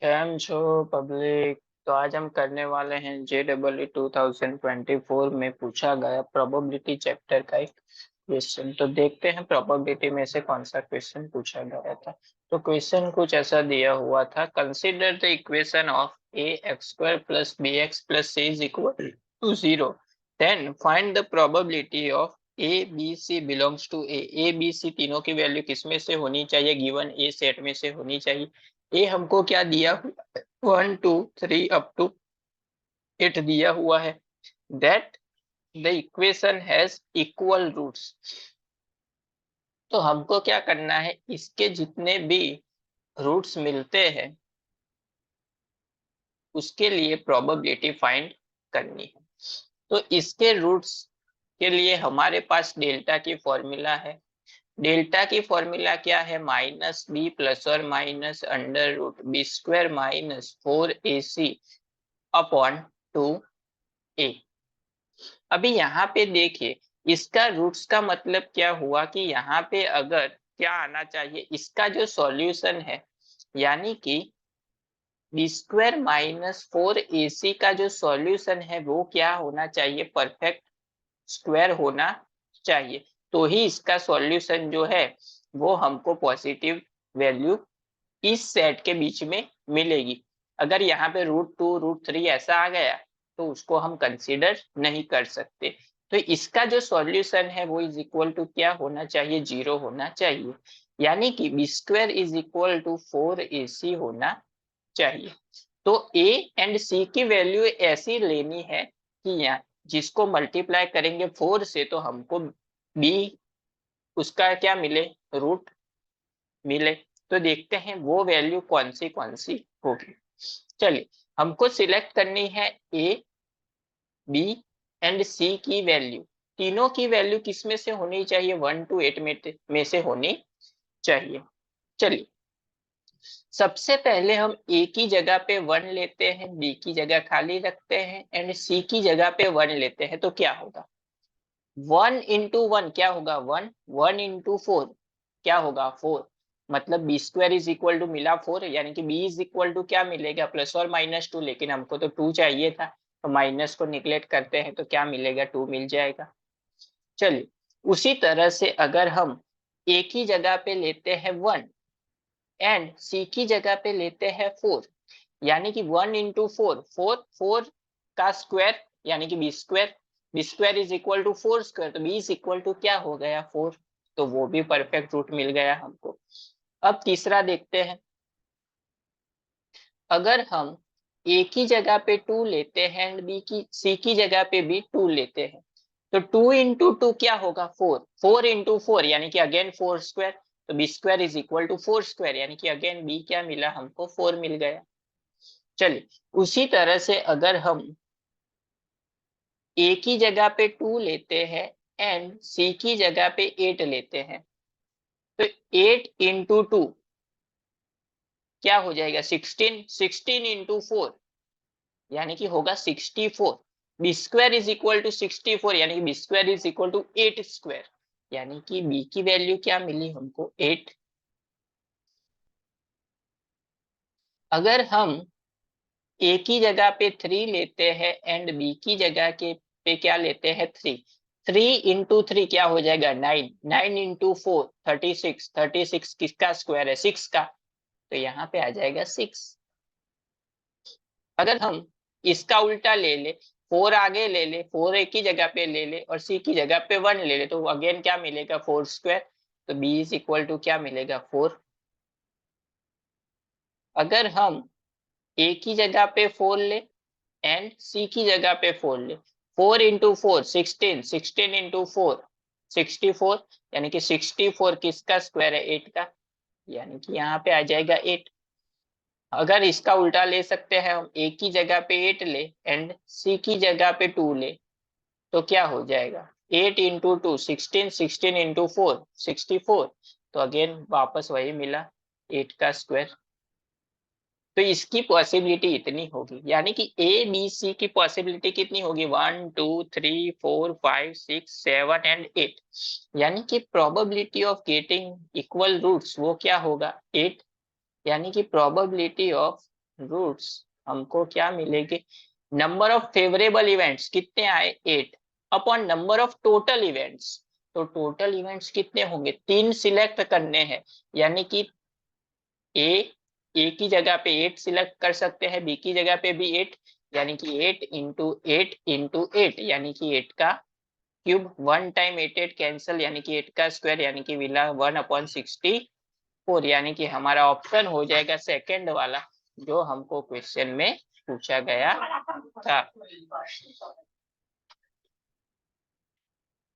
Cam छो public. तो आज हम करने वाले हैं JEE 2024 में पूछा गया प्रोबेबिलिटी चैप्टर का एक क्वेश्चन। तो देखते हैं प्रोबेबिलिटी में से कौन सा क्वेश्चन पूछा गया था। तो क्वेश्चन कुछ ऐसा दिया हुआ था, consider the equation of ax² plus bx plus c is equal to 0, then find the probability of A B C belongs to A B C तीनों की वैल्यू किसमें से होनी चाहिए, गिवन ए सेट में से होनी चाहिए। ये हमको क्या दिया, 1 2 3 अप टू 8 दिया हुआ है। That the equation has equal roots. तो हमको क्या करना है, इसके जितने भी रूट्स मिलते हैं उसके लिए प्रोबेबिलिटी फाइंड करनी है। तो इसके रूट्स के लिए हमारे पास डेल्टा की फॉर्मूला है। डेल्टा की फॉर्मूला क्या है, माइनस बी प्लस और minus under root B square minus 4ac upon 2a। अभी यहाँ पे देखिए, इसका रूट्स का मतलब क्या हुआ कि यहाँ पे अगर क्या आना चाहिए, इसका जो सॉल्यूशन है यानी कि बी स्क्वायर माइनस 4ac का जो सॉल्यूशन है वो क्या होना चाहिए, परफेक्ट स्क्वायर होना चाहिए। तो ही इसका सॉल्यूशन जो है वो हमको पॉजिटिव वैल्यू इस सेट के बीच में मिलेगी। अगर यहाँ पे √2 √3 ऐसा आ गया तो उसको हम कंसीडर नहीं कर सकते। तो इसका जो सॉल्यूशन है वो इज इक्वल टू क्या होना चाहिए, 0 होना चाहिए। यानी कि B square is equal to 4ac होना चाहिए। तो ए एंड सी की वैल्यू ऐसी लेनी है कि यहाँ जिसको मल्टीप्लाई करेंगे 4 से तो हमको बी उसका क्या मिले, रूट मिले। तो देखते हैं वो वैल्यू कौन सी होगी। चलिए, हमको सिलेक्ट करनी है ए बी एंड सी की वैल्यू। तीनों की वैल्यू किसमें से होनी चाहिए, 1 to 8 में से होनी चाहिए। चलिए, सबसे पहले हम ए की जगह पे 1 लेते हैं, बी की जगह खाली रखते हैं एंड सी की जगह पे 1 लेते हैं। तो क्या होगा, 1 into 1 क्या होगा 1, 1 into 4 क्या होगा 4। मतलब B square is equal to मिला 4, यानी कि बी इज इक्वल टू क्या मिलेगा, +or -2। लेकिन हमको तो 2 चाहिए था, तो माइनस को निगलेक्ट करते हैं तो क्या मिलेगा, 2 मिल जाएगा। चलिए, उसी तरह से अगर हम ए की जगह पे लेते हैं 1 एंड सी की जगह पे लेते हैं 4, यानी कि 1 into 4, 4 का स्क्वायर यानी कि B square, b square is equal to 4 square, तो बी इज इक्वल टू क्या हो गया 4। तो वो भी परफेक्ट रूट मिल गया हमको। अब तीसरा देखते हैं, अगर हम ए की जगह पे 2 लेते हैं एंड बी की सी की जगह पे भी 2 लेते हैं, तो 2 into 2 क्या होगा 4, 4 into 4 यानी कि अगेन 4 स्क्वायर। तो b square is equal to 4 square, यानी कि अगेन बी क्या मिला हमको, 4 मिल गया। चलिए, उसी तरह से अगर हम ए की जगह पे 2 लेते हैं एंड सी की जगह पे 8 लेते हैं, तो 8 into 2 क्या हो जाएगा 16, 16 into 4 यानी कि होगा 64। B square is equal to 64, यानी कि B square is equal to 8 square, यानी कि बी की वैल्यू क्या मिली हमको 8। अगर हम ए की जगह पे 3 लेते हैं एंड बी की जगह के पे क्या लेते हैं 3, 3 into 3 क्या हो जाएगा 9, 9 into 4 36, 36 किसका स्क्वायर है 6 का, तो यहाँ पे आ जाएगा 6। अगर हम इसका उल्टा ले ले, 4 आगे ले ले, 4 ए की जगह पे ले ले और सी की जगह पे 1 ले ले, तो अगेन क्या मिलेगा 4 स्क्वायर। तो बी इज इक्वल टू क्या मिलेगा 4। अगर हम ए की जगह पे 4 ले एंड सी की जगह पे 4 ले, 4 into 4 16, 16 into 4 64, यानी कि 64 किसका स्क्वायर है 8 का, यानी कि यहाँ पे आ जाएगा 8। अगर इसका उल्टा ले सकते हैं हम, ए की जगह पे 8 ले एंड सी की जगह पे 2 ले, तो क्या हो जाएगा 8 into 2 16, 16 into 4 64। तो अगेन वापस वही मिला 8 का स्क्वायर। तो इसकी पॉसिबिलिटी इतनी होगी, यानी कि ए बी सी की पॉसिबिलिटी कितनी होगी 1 2 3 4 5 6 7 एंड 8, यानी कि probability of getting equal roots वो क्या होगा 8। यानी कि प्रोबेबिलिटी ऑफ रूट्स हमको क्या मिलेगी, नंबर ऑफ फेवरेबल इवेंट्स कितने आए 8 upon number of total events. तो टोटल इवेंट्स कितने होंगे, 3 सिलेक्ट करने हैं, यानी कि ए की जगह पे 8 सिलेक्ट कर सकते हैं, बी की जगह पे भी 8, यानी कि 8 × 8 × 8, यानी कि 8 का क्यूब, 1 टाइम 8 कैंसिल, यानी कि 8 का स्क्वायर, यानी कि विला 1/64, यानी कि हमारा ऑप्शन हो जाएगा सेकंड वाला जो हमको क्वेश्चन में पूछा गया था।